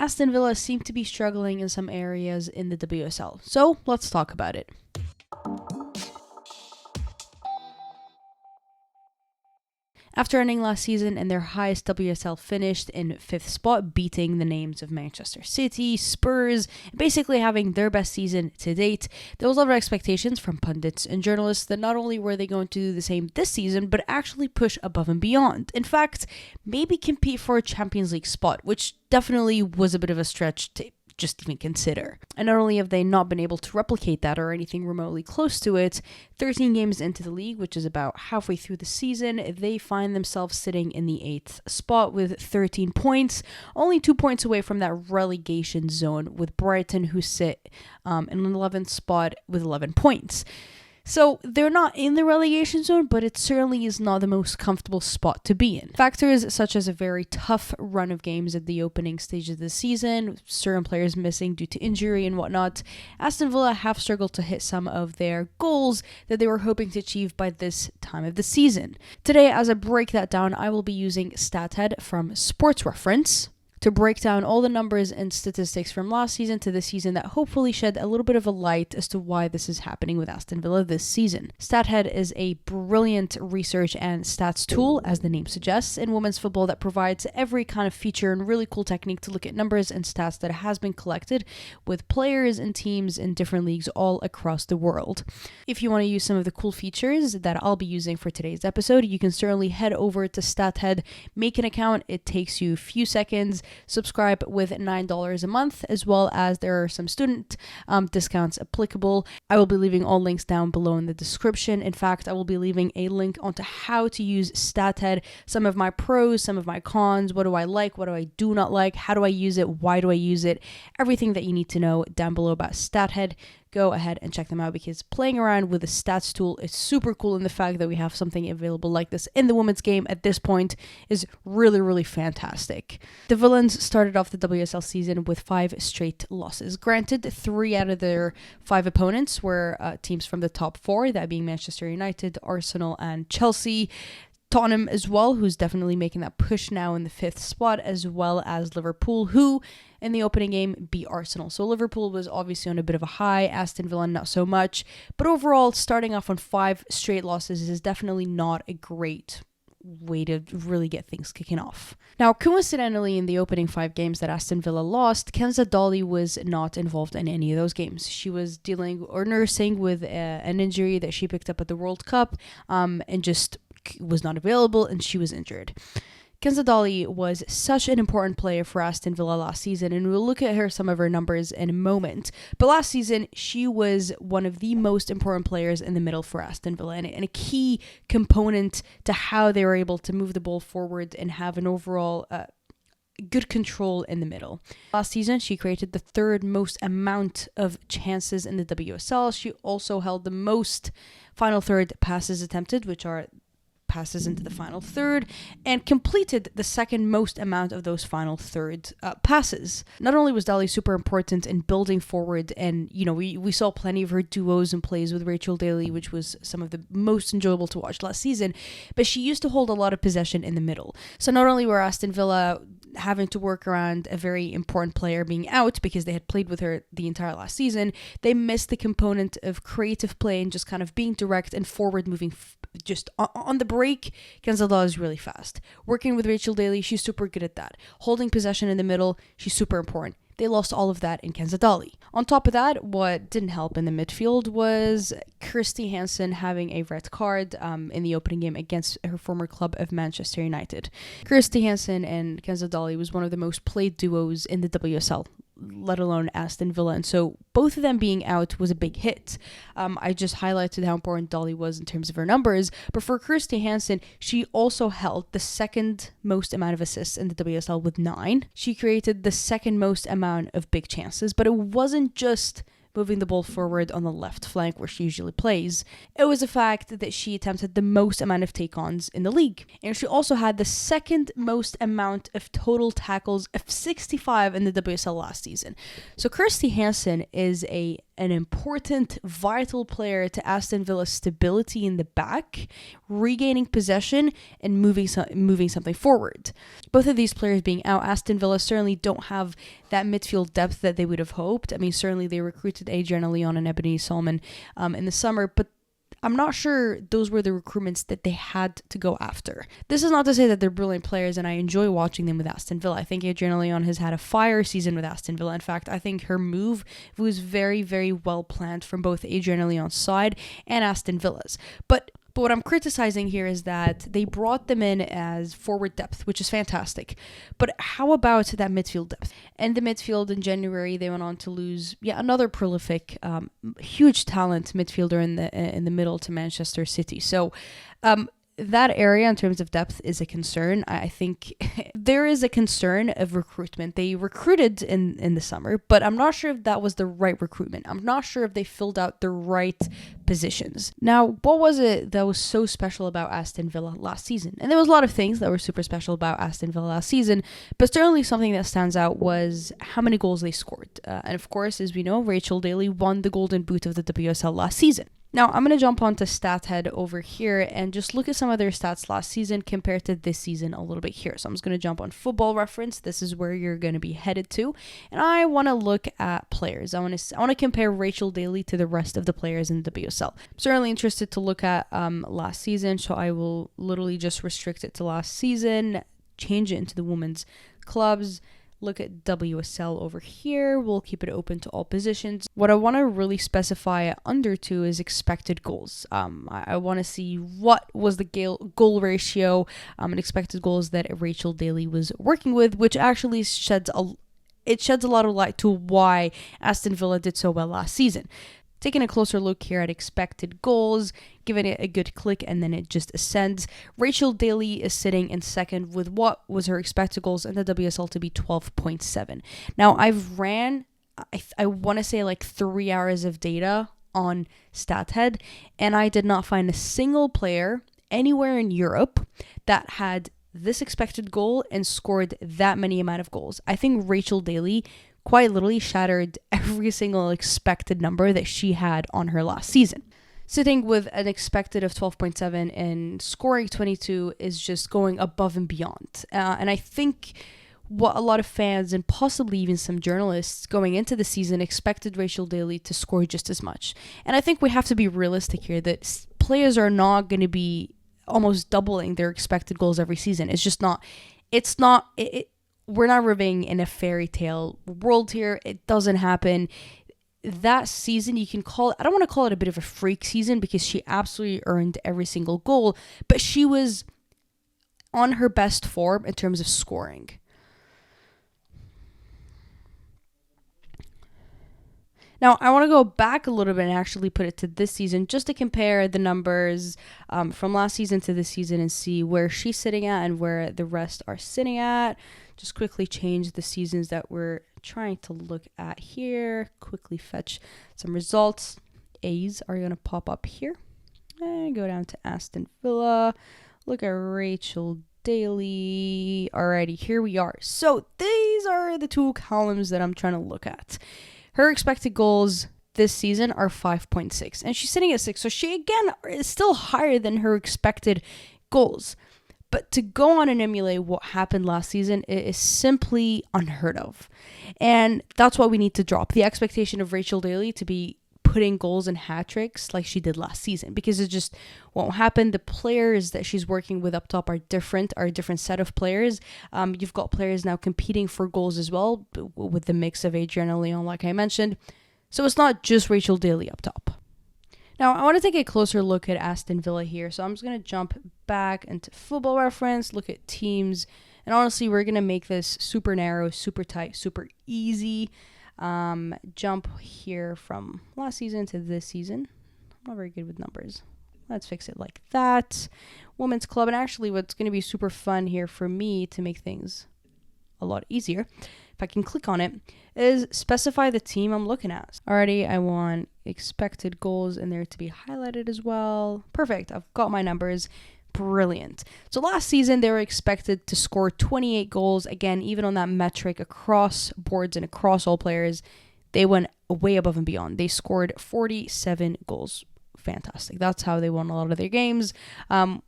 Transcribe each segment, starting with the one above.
Aston Villa seem to be struggling in some areas in the WSL. So let's talk about it. After ending last season in their highest WSL finish in 5th spot, beating the names of Manchester City, Spurs, basically having their best season to date, there was a lot of expectations from pundits and journalists that not only were they going to do the same this season, but actually push above and beyond. In fact, maybe compete for a Champions League spot, which definitely was a bit of a stretch to just even consider. And not only have they not been able to replicate that or anything remotely close to it, 13 games into the league, which is about halfway through the season, they find themselves sitting in the 8th spot with 13 points, only 2 points away from that relegation zone with Brighton, who sit in an 11th spot with 11 points. So they're not in the relegation zone, but it certainly is not the most comfortable spot to be in. Factors such as a very tough run of games at the opening stage of the season, certain players missing due to injury and whatnot, Aston Villa have struggled to hit some of their goals that they were hoping to achieve by this time of the season. Today, as I break that down, I will be using Stathead from Sports Reference to break down all the numbers and statistics from last season to this season that hopefully shed a little bit of a light as to why this is happening with Aston Villa this season. Stathead is a brilliant research and stats tool, as the name suggests, in women's football that provides every kind of feature and really cool technique to look at numbers and stats that has been collected with players and teams in different leagues all across the world. If you want to use some of the cool features that I'll be using for today's episode, you can certainly head over to Stathead, make an account. It takes you a few seconds. Subscribe with $9 a month, as well as there are some student discounts applicable. I will be leaving all links down below in the description. In fact, I will be leaving a link onto how to use Stathead, some of my pros, some of my cons, what do I like, what do I do not like, how do I use it, why do I use it, everything that you need to know down below about Stathead. Go ahead and check them out, because playing around with the stats tool is super cool, and the fact that we have something available like this in the women's game at this point is really, really fantastic. The Villains started off the WSL season with 5 straight losses. Granted, 3 out of their 5 opponents were teams from the top 4, that being Manchester United, Arsenal, and Chelsea. Tottenham as well, who's definitely making that push now in the 5th spot, as well as Liverpool, who in the opening game beat Arsenal. So Liverpool was obviously on a bit of a high, Aston Villa not so much, but overall starting off on 5 straight losses is definitely not a great way to really get things kicking off. Now, coincidentally, in the opening 5 games that Aston Villa lost, Kenza Dolly was not involved in any of those games. She was dealing or nursing with an injury that she picked up at the World Cup, and just was not available, and she was injured. Kenza Dolly was such an important player for Aston Villa last season, and we'll look at some of her numbers in a moment. But last season, she was one of the most important players in the middle for Aston Villa, and a key component to how they were able to move the ball forward and have an overall good control in the middle. Last season, she created the 3rd most amount of chances in the WSL. She also held the most final third passes attempted, which are passes into the final third, and completed the 2nd most amount of those final third passes. Not only was Dolly super important in building forward, and we saw plenty of her duos and plays with Rachel Daly, which was some of the most enjoyable to watch last season, but she used to hold a lot of possession in the middle. So not only were Aston Villa having to work around a very important player being out because they had played with her the entire last season, they missed the component of creative play and just kind of being direct and forward moving. Just on the break, Kenza Dolly is really fast. Working with Rachel Daly, she's super good at that. Holding possession in the middle, she's super important. They lost all of that in Kenza Dolly. On top of that, what didn't help in the midfield was Kirsty Hansen having a red card in the opening game against her former club of Manchester United. Kirsty Hansen and Kenza Dolly was one of the most played duos in the WSL, let alone Aston Villa, and so both of them being out was a big hit. I just highlighted how important Dolly was in terms of her numbers, but for Kirsty Hansen, she also held the 2nd most amount of assists in the WSL with 9. She created the 2nd most amount of big chances, but it wasn't just moving the ball forward on the left flank where she usually plays. It was the fact that she attempted the most amount of take-ons in the league. And she also had the 2nd most amount of total tackles of 65 in the WSL last season. So Kirsty Hansen is a an important, vital player to Aston Villa's stability in the back, regaining possession and moving something forward. Both of these players being out, Aston Villa certainly don't have that midfield depth that they would have hoped. I mean, certainly they recruited Adriana Leon and Ebony Solomon in the summer, but I'm not sure those were the recruitments that they had to go after. This is not to say that they're brilliant players and I enjoy watching them with Aston Villa. I think Adriana Leon has had a fire season with Aston Villa. In fact, I think her move was very, very well planned from both Adriana Leon's side and Aston Villa's. But what I'm criticizing here is that they brought them in as forward depth, which is fantastic. But how about that midfield depth? And the midfield in January, they went on to lose another prolific, huge talent midfielder in the middle to Manchester City. So that area in terms of depth is a concern. I think there is a concern of recruitment. They recruited in the summer, but I'm not sure if that was the right recruitment. I'm not sure if they filled out the right positions. Now, what was it that was so special about Aston Villa last season? And there was a lot of things that were super special about Aston Villa last season, but certainly something that stands out was how many goals they scored. And of course, as we know, Rachel Daly won the Golden Boot of the WSL last season. Now, I'm going to jump onto Stathead over here and just look at some of their stats last season compared to this season a little bit here. So I'm just going to jump on Football Reference. This is where you're going to be headed to. And I want to look at players. I want to compare Rachel Daly to the rest of the players in the WSL. I'm certainly interested to look at last season, so I will literally just restrict it to last season, change it into the women's clubs. Look at WSL over here. We'll keep it open to all positions. What I want to really specify under to is expected goals. I want to see what was the goal ratio and expected goals that Rachel Daly was working with, which actually sheds a lot of light to why Aston Villa did so well last season. Taking a closer look here at expected goals, giving it a good click, and then it just ascends. Rachel Daly is sitting in second with what was her expected goals in the WSL to be 12.7. Now, I've ran, I want to say like 3 hours of data on Stathead, and I did not find a single player anywhere in Europe that had this expected goal and scored that many amount of goals. I think Rachel Daly quite literally shattered every single expected number that she had on her last season. Sitting with an expected of 12.7 and scoring 22 is just going above and beyond. And I think what a lot of fans and possibly even some journalists going into the season expected Rachel Daly to score just as much. And I think we have to be realistic here that players are not going to be almost doubling their expected goals every season. It's just not. We're not living in a fairy tale world here. It doesn't happen. That season, you can call it, I don't want to call it a bit of a freak season because she absolutely earned every single goal, but she was on her best form in terms of scoring. Now, I want to go back a little bit and actually put it to this season just to compare the numbers from last season to this season and see where she's sitting at and where the rest are sitting at. Just quickly change the seasons that we're trying to look at here. Quickly fetch some results. A's are going to pop up here. And go down to Aston Villa. Look at Rachel Daly. Alrighty, here we are. So these are the two columns that I'm trying to look at. Her expected goals this season are 5.6. And she's sitting at 6. So she, again, is still higher than her expected goals. But to go on and emulate what happened last season is simply unheard of. And that's why we need to drop the expectation of Rachel Daly to be putting goals and hat tricks like she did last season, because it just won't happen. The players that she's working with up top are a different set of players. You've got players now competing for goals as well with the mix of Adriana Leon, like I mentioned. So it's not just Rachel Daly up top. Now, I want to take a closer look at Aston Villa here. So I'm just going to jump back into Football Reference, look at teams. And honestly, we're going to make this super narrow, super tight, super easy. Jump here from last season to this season. I'm not very good with numbers. Let's fix it like that. Women's club. And actually, what's going to be super fun here for me to make things a lot easier, if I can click on it, is specify the team I'm looking at. Alrighty, I want expected goals in there to be highlighted as well. Perfect. I've got my numbers. Brilliant. So last season, they were expected to score 28 goals. Again, even on that metric across boards and across all players, They went way above and beyond. They scored 47 goals. Fantastic. That's how they won a lot of their games,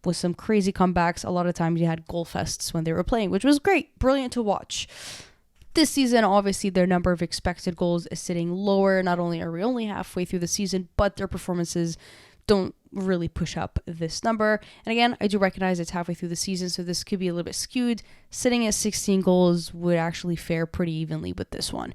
with some crazy comebacks. A lot of times you had goal fests when they were playing, which was great, brilliant to watch. This season, obviously, their number of expected goals is sitting lower. Not only are we only halfway through the season, but their performances don't really push up this number. And again, I do recognize it's halfway through the season, so this could be a little bit skewed. Sitting at 16 goals would actually fare pretty evenly with this one.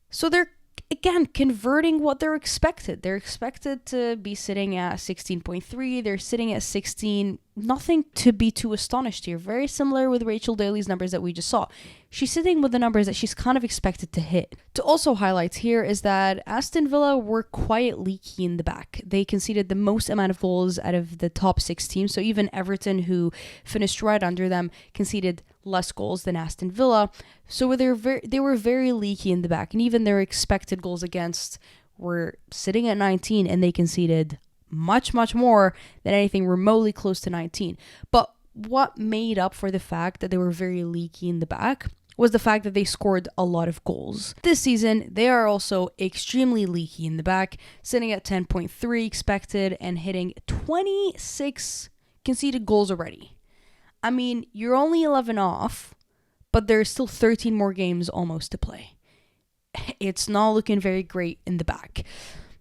So they're, again, converting what they're expected. They're expected to be sitting at 16.3. They're sitting at 16. Nothing to be too astonished here. Very similar with Rachel Daly's numbers that we just saw. She's sitting with the numbers that she's kind of expected to hit. To also highlight here is that Aston Villa were quite leaky in the back. They conceded the most amount of goals out of the top 6 teams. So even Everton, who finished right under them, conceded less goals than Aston Villa. So they were very leaky in the back. And even their expected goals against were sitting at 19, and they conceded much more than anything remotely close to 19. But what made up for the fact that they were very leaky in the back was the fact that they scored a lot of goals. This season, they are also extremely leaky in the back, sitting at 10.3 expected and hitting 26 conceded goals already. I mean, you're only 11 off, but there's still 13 more games almost to play. It's not looking very great in the back.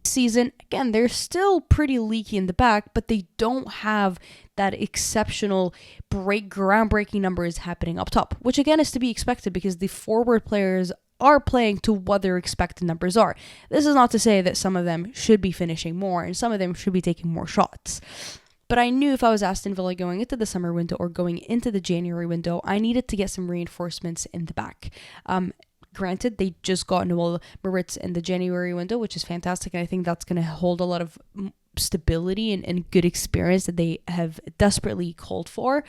Season, again, they're still pretty leaky in the back, but they don't have that exceptional groundbreaking numbers happening up top, which again is to be expected because the forward players are playing to what their expected numbers are. This is not to say that some of them should be finishing more and some of them should be taking more shots. But I knew if I was Aston Villa going into the summer window or going into the January window, I needed to get some reinforcements in the back. Granted, they just got Noel Moritz in the January window, which is fantastic. And I think that's going to hold a lot of stability and good experience that they have desperately called for.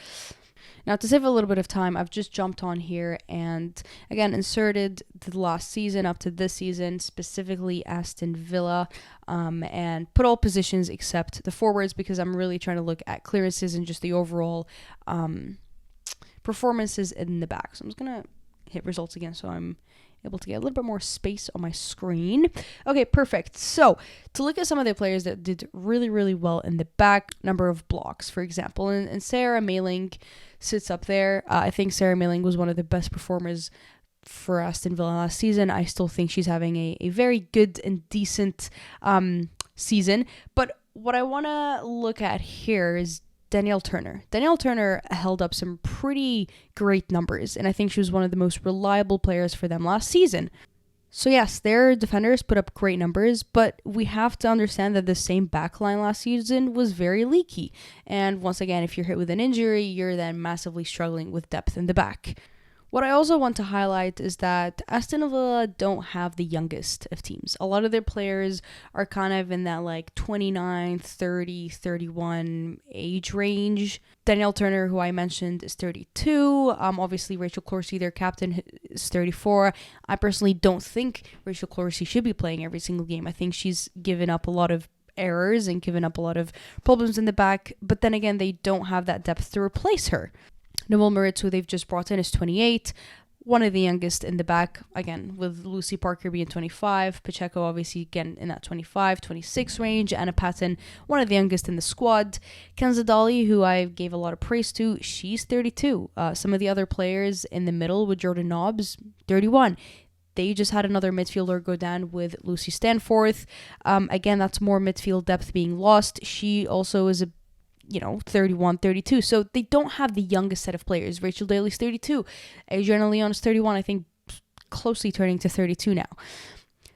Now, to save a little bit of time, I've just jumped on here and, again, inserted the last season up to this season, specifically Aston Villa, and put all positions except the forwards because I'm really trying to look at clearances and just the overall performances in the back. So I'm just going to hit results again so I'm able to get a little bit more space on my screen. Okay, perfect. So to look at some of the players that did really well in the back, number of blocks, for example, and Sarah Mayling sits up there. I think Sarah Mayling was one of the best performers for Aston Villa last season. I still think she's having a very good and decent season. But what I want to look at here is Danielle Turner. Danielle Turner held up some pretty great numbers, and I think she was one of the most reliable players for them last season. So yes, their defenders put up great numbers, but we have to understand that the same backline last season was very leaky. And once again, if you're hit with an injury, you're then massively struggling with depth in the back. What I also want to highlight is that Aston Villa don't have the youngest of teams. A lot of their players are kind of in that like 29, 30, 31 age range. Danielle Turner, who I mentioned, is 32. Obviously, Rachel Corsi, their captain, is 34. I personally don't think Rachel Corsi should be playing every single game. I think she's given up a lot of errors and given up a lot of problems in the back. But then again, they don't have that depth to replace her. Noel Moritz, who they've just brought in, is 28, one of the youngest in the back, again, with Lucy Parker being 25, Pacheco obviously again in that 25, 26 range, Anna Patton, one of the youngest in the squad, Kenza Dolly, who I gave a lot of praise to, she's 32. Some of the other players in the middle with Jordan Nobbs, 31. They just had another midfielder go down with Lucy Stanforth. Again, that's more midfield depth being lost. She also is 31, 32. So they don't have the youngest set of players. Rachel Daly's 32. Adriana Leon is 31, I think closely turning to 32 now.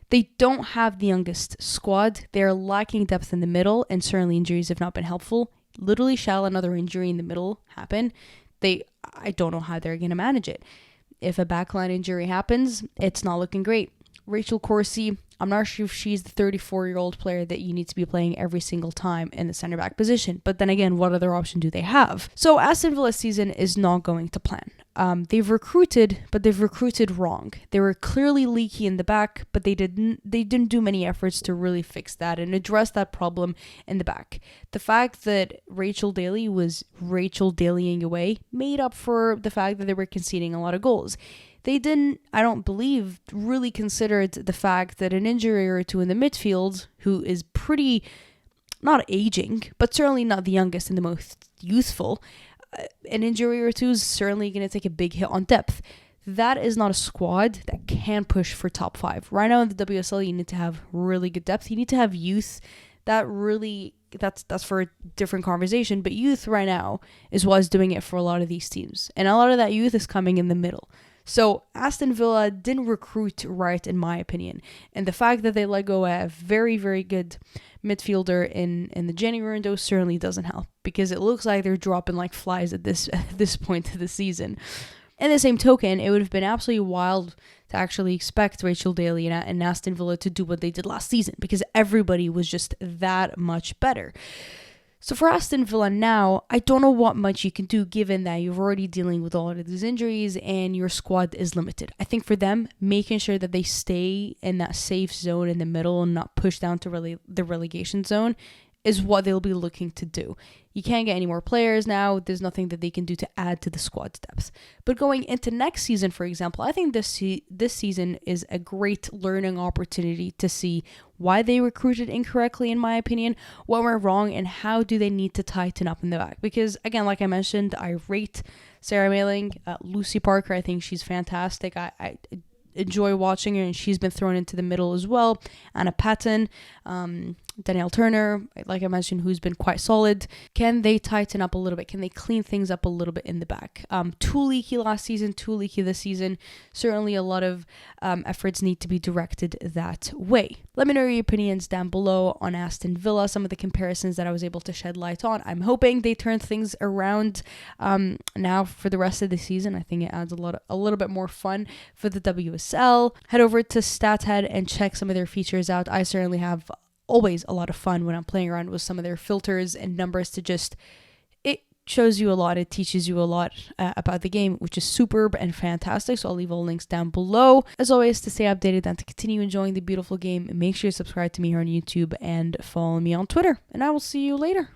They don't have the youngest squad. They're lacking depth in the middle, and certainly injuries have not been helpful. Literally, shall another injury in the middle happen? I don't know how they're going to manage it. If a backline injury happens, it's not looking great. Rachel Corsi, I'm not sure if she's the 34-year-old player that you need to be playing every single time in the center back position. But then again, what other option do they have? So Aston Villa's season is not going to plan. They've recruited, but they've recruited wrong. They were clearly leaky in the back, but they didn't do many efforts to really fix that and address that problem in the back. The fact that Rachel Daly was Rachel Dalying away made up for the fact that they were conceding a lot of goals. they didn't, I don't believe, really considered the fact that an injury or two in the midfield, who is pretty, not aging, but certainly not the youngest and the most youthful, an injury or two is certainly going to take a big hit on depth. That is not a squad that can push for top 5. Right now in the WSL, you need to have really good depth. You need to have youth. That's for a different conversation, but youth right now is what's doing it for a lot of these teams. And a lot of that youth is coming in the middle. So Aston Villa didn't recruit right, in my opinion. And the fact that they let go a very, very good midfielder in the January window certainly doesn't help, because it looks like they're dropping like flies at this point of the season. In the same token, it would have been absolutely wild to actually expect Rachel Daly and Aston Villa to do what they did last season, because everybody was just that much better. So for Aston Villa now, I don't know what much you can do, given that you're already dealing with all of these injuries and your squad is limited. I think for them, making sure that they stay in that safe zone in the middle and not push down to the relegation zone is what they'll be looking to do. You can't get any more players now. There's nothing that they can do to add to the squad's depth. But going into next season, for example, I think this season is a great learning opportunity to see why they recruited incorrectly, in my opinion, what went wrong, and how do they need to tighten up in the back. Because, again, like I mentioned, I rate Sarah Mailing, Lucy Parker. I think she's fantastic. I enjoy watching her, and she's been thrown into the middle as well. Anna Patton, Danielle Turner, like I mentioned, who's been quite solid. Can they tighten up a little bit? Can they clean things up a little bit in the back? Too leaky last season, too leaky this season. Certainly a lot of efforts need to be directed that way. Let me know your opinions down below on Aston Villa, some of the comparisons that I was able to shed light on. I'm hoping they turn things around now for the rest of the season. I think it adds a little bit more fun for the WSL. Head over to Statehead and check some of their features out. I certainly have always a lot of fun when I'm playing around with some of their filters and numbers it shows you a lot. It teaches you a lot about the game, which is superb and fantastic. So I'll leave all links down below. As always, to stay updated and to continue enjoying the beautiful game, make sure you subscribe to me here on YouTube and follow me on Twitter. And I will see you later.